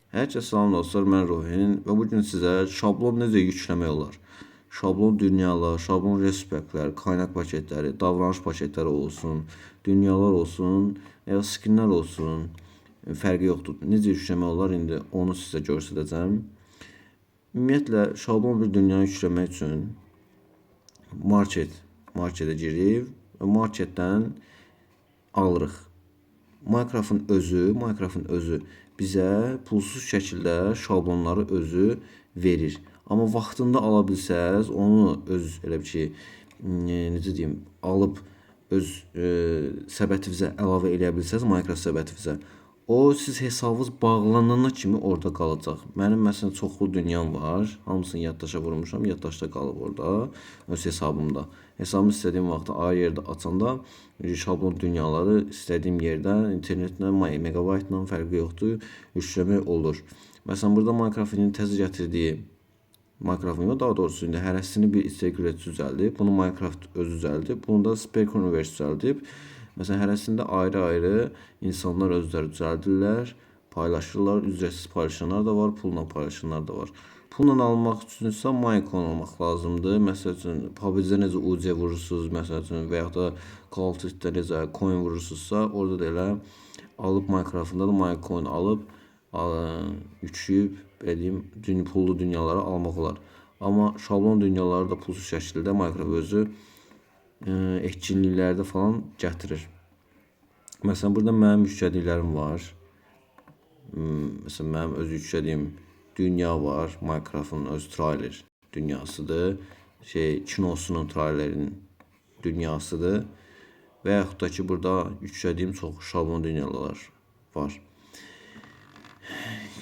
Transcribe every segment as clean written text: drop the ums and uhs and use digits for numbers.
Hər kəsə salam dostlar, mən Ruhin və bu gün sizə şablon necə yükləmək olar? Şablon dünyalar, şablon respektlər, qaynaq paketləri, davranış paketləri olsun, dünyalar olsun, ya skinlər olsun, fərqi yoxdur. Necə yükləmək olar, indi onu sizə göstərəcəm. Ümumiyyətlə, şablon bir dünyanı yükləmək üçün marketə girib və marketdən alırıq. Minecraft'ın özü bizə pulsuz şəkildə şablonları özü verir. Amma vaxtında ala bilsəz, onu öz elə bir ki, necə deyim, alıb öz səbətinizə əlavə eləyə bilsəz, Minecraft səbətinizə, o siz hesabınız bağlanana kimi orada qalacaq. Mənim məsələn çoxlu dünyam var. Hamısını yaddaşa vurmuşam. Yaddaşda qalıb orada öz hesabımda. Hesabımı istədiyim vaxtda ayrı yerdə açanda şablon dünyaları istədiyim yerdə internetlə, megabaytla fərqi yoxdur, yükləmək olur. Məsələn burada Minecraft'ın təzə gətirdiyi Minecraft'ın daha doğrusu indi hərəsini bir istək üretici düzəldib. Bunu Minecraft özü düzəldib. Bunu da Spec Universe düzəldib. Məsələn, hərəsində ayrı-ayrı insanlar özləri düzəldirlər, paylaşırlar. Ücretsiz paylaşanlar da var, pulla paylaşanlar da var. Pulla almaq üçünsə Minecon almaq lazımdır. Məsəl üçün, PUBG-də necə UC vurursunuz, məsəl üçün, və ya da Call of Duty-də necə coin vurursunuzsa, orada da elə alıb Minecraft'ında da Minecon alıb, yükləyib, deyim, pullu dünyaları almaq olar. Amma şablon dünyaları da pulsuz şəkildə Minecraft özü etkinliklərdə falan gətirir. Məsələn, burada mənim yüklədiklərim var. Məsələn, mənim öz yüklədiyim dünya var. Minecraft'ın öz trailer dünyasıdır. Kinosunun trailerinin dünyasıdır. Və yaxud da ki, burada yüklədiyim çox şablon dünyalar var.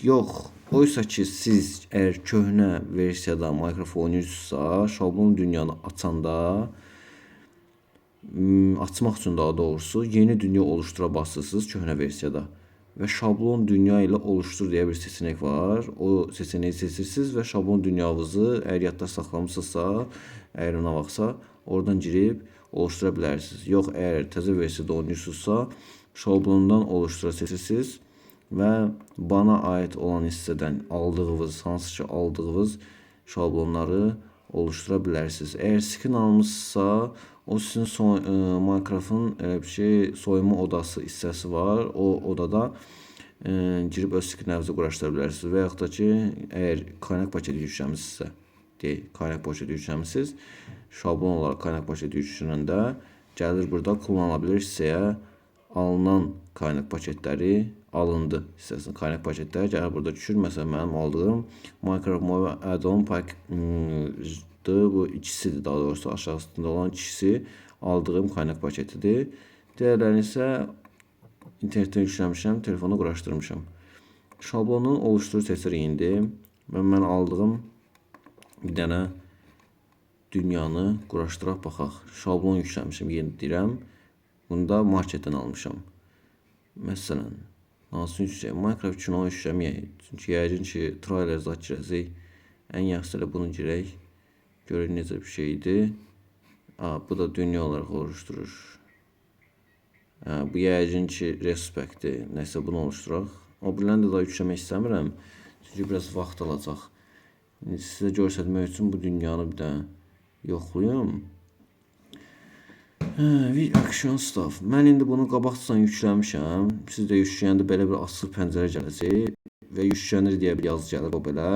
Yox, oysa ki, siz əgər köhnə versiyada Minecraft oynayırsınızsa, şablon dünyanı açanda açmaq üçün daha doğrusu yeni dünya oluştura basırsınız köhnə versiyada və şablon dünya ilə oluştur deyə bir seçenek var. O seçeneği seçirsiniz və şablon dünyanızı əgər yadda saxlamısınızsa, əgər ona baxsa, oradan girib oluştura bilərsiniz. Yox, əgər təzə versiyada oynayırsınızsa, şablondan oluştura seçirsiniz və bana ait olan hissədən aldığınız, hansı ki aldığınız şablonları oluştura bilərsiniz. Əgər skin almışsa, o sizin Minecraft'ın bir şey soyunma odası hissəsi var. O odada girib öz skinlərinizi quraşdıra bilərsiniz. Və yaxud da ki, əgər qaynaq paketi yükləmişsinizsə, qaynaq paketi yükləmişsiniz, şablon olaraq qaynaq paketi yüklənəndə gəlir burada kullanıla bilir hissəyə alınan qaynaq paketləri alındı hissəsinin qaynaq paketləri gəlir burada düşür. Məsələn, mənim aldığım Minecraft Mobile Add-on Pack bu ikisidir, daha doğrusu aşağısında olan ikisi aldığım qaynaq paketidir. Diğerlərini isə internetdən yükləmişəm, telefona quraşdırmışam. Şablonun oluştur seçirik indi. Mən aldığım bir dənə dünyanı quraşdıraq baxaq. Şablon yükləmişim, yeni deyirəm. Bunu da marketdən almışam. Məsələn, hansı yükləmək? Minecraft üçün onu yükləməyək. Çünki yəqin ki, trailer zat girəcək. Ən yaxşı ilə bunu girək. Görün necə bir şeydir. Bu da dünya olaraq oluşturur. Bu yəqin ki, respektdir. Nəsə bunu oluşturaq. O bilən də daha yükləmək istəmirəm. Çünki biraz vaxt alacaq. Sizə göstərmək üçün bu dünyanı bir də yoxlayım. Action stuff. Mən indi bunu qabaqcadan yükləmişəm. Siz də yükləyəndə belə bir açıq pəncərə gələcək və yüklənir deyə bir yazı gəlir o belə.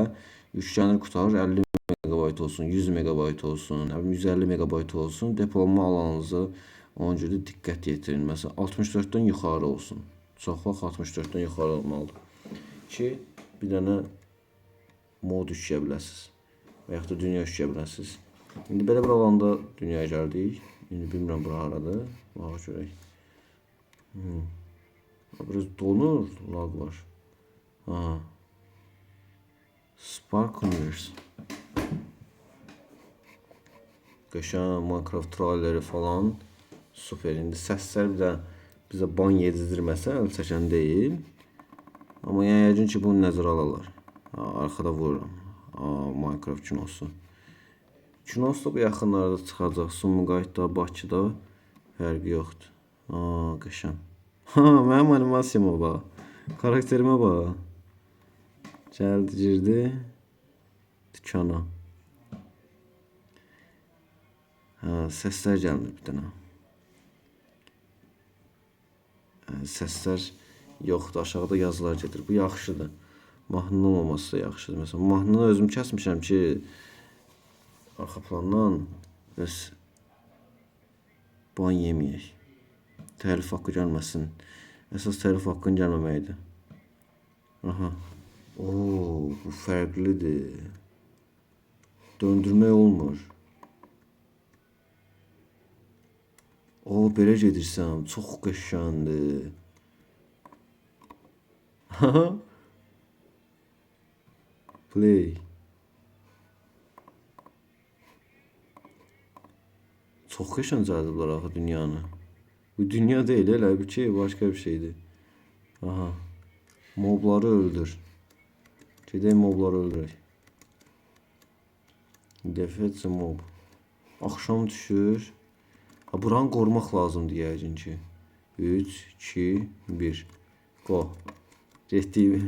Yüklənir qutarır 50 megabayt olsun, 100 megabayt olsun, 150 megabayt olsun. Depolama alanınızı ona görə diqqət yetirin. Məsələn, 64-dən yuxarı olsun. Çox vaxt 64-dən yuxarı olmalıdır ki, bir dənə mod yükləyə biləsiniz və yaxud da dünya yükləyə biləsiniz. İndi belə bir alanda dünyaya gəldik. İndi bilmirəm bura haradır. Bax görək. Biraz donur, lag var. Spark Universe. Qəşəng Minecraft traileri falan. Super. İndi səslər bir də bizə ban yedizdirməsə əl çəkən deyil. Amma yəqin ki, bunu nəzərə alırlar. Arxada vururam. Minecraft kinosu. Kinosu da bu yaxınlarda çıxacaq. Sumqayıtda, Bakıda fərqi yoxdur. Qəşəng. Mənim animasiyama bax. Karakterimə bax. Gəldi, girdi dükana. Səslər gəlmir bir dənə. Səslər yoxdur, aşağıda yazılar gedir. Bu yaxşıdır. Mahnının olmaması da yaxşıdır. Məsələn, mahnını özüm kəsmişəm ki, arxa plandan bəs ban yeməyək. Təlif haqqı gəlməsin. Əsas təlif haqqın gəlməməkdir. Aha. Oo, bu fərqlidir. Döndürmək olmur. O, belə gedirsən, çox qəşəngdir. Play. Çox qəşəng cəlblər axı dünyanı. Bu dünya deyil, elə bir şey, başqa bir şeydir. Aha. Mobları öldür. Gedək mobları öldürək. Defetse mob. Axşam düşür. Ha, buranı qorumaq lazımdır yəqin ki. 3, 2, 1. Go. Getdik.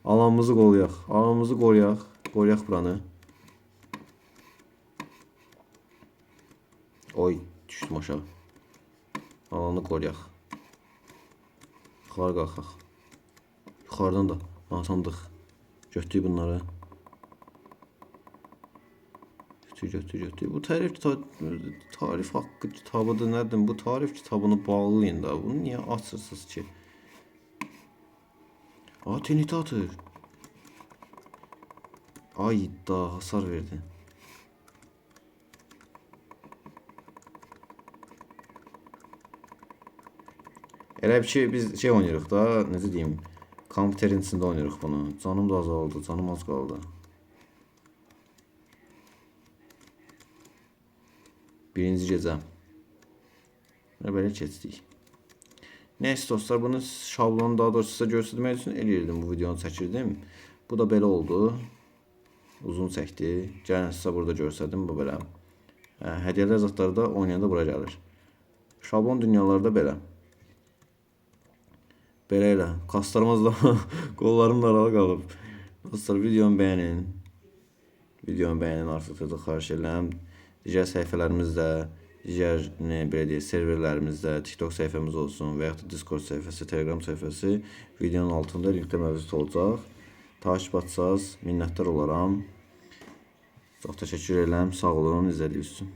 Alanımızı qoruyaq. Alanımızı qoruyaq. Qoruyaq buranı. Oy, düşdüm aşağı. Alanı qoruyaq. Yuxarı qalxaq. Yuxarıdan da sandıq. Götürük bunları. Götür. Bu tarif haqqı kitabıdır, nədir? Bu tarif kitabını bağlayın da. Bunu niyə açırsınız ki? TNT atır. Ay da hasar verdi. Elə bir şey biz şey oynayırıq da, necə deyim, kompüterin içində oynayırıq bunu. Canım da azaldı, canım az qaldı. Birinci gecə. Belə keçdik. Neyse dostlar, bunu şablonu daha doğrusu sizə göstərmək üçün eləyirdim, bu videonu çəkirdim. Bu da belə oldu. Uzun çəkdi. Gəlin sizə burada göstərdim, bu belə. Hədiyyələr zətləri da oynayanda bura gəlir. Şablon dünyalarda belə. Belə elə. Kaslarımızla qollarım da aralı qalıb. Dostlar, videonu bəyənin. Videonu bəyənin, artıq da xahiş edirəm. Digər səhifələrimizdə, digər serverlərimizdə, TikTok səhifəmiz olsun və yaxud da Discord səhifəsi, Telegram səhifəsi videonun altında linkdə mövcud olacaq. Takip atsaz, minnətdar olaram. Çox təşəkkür edirəm. Sağ olun, izlədiyiniz üçün.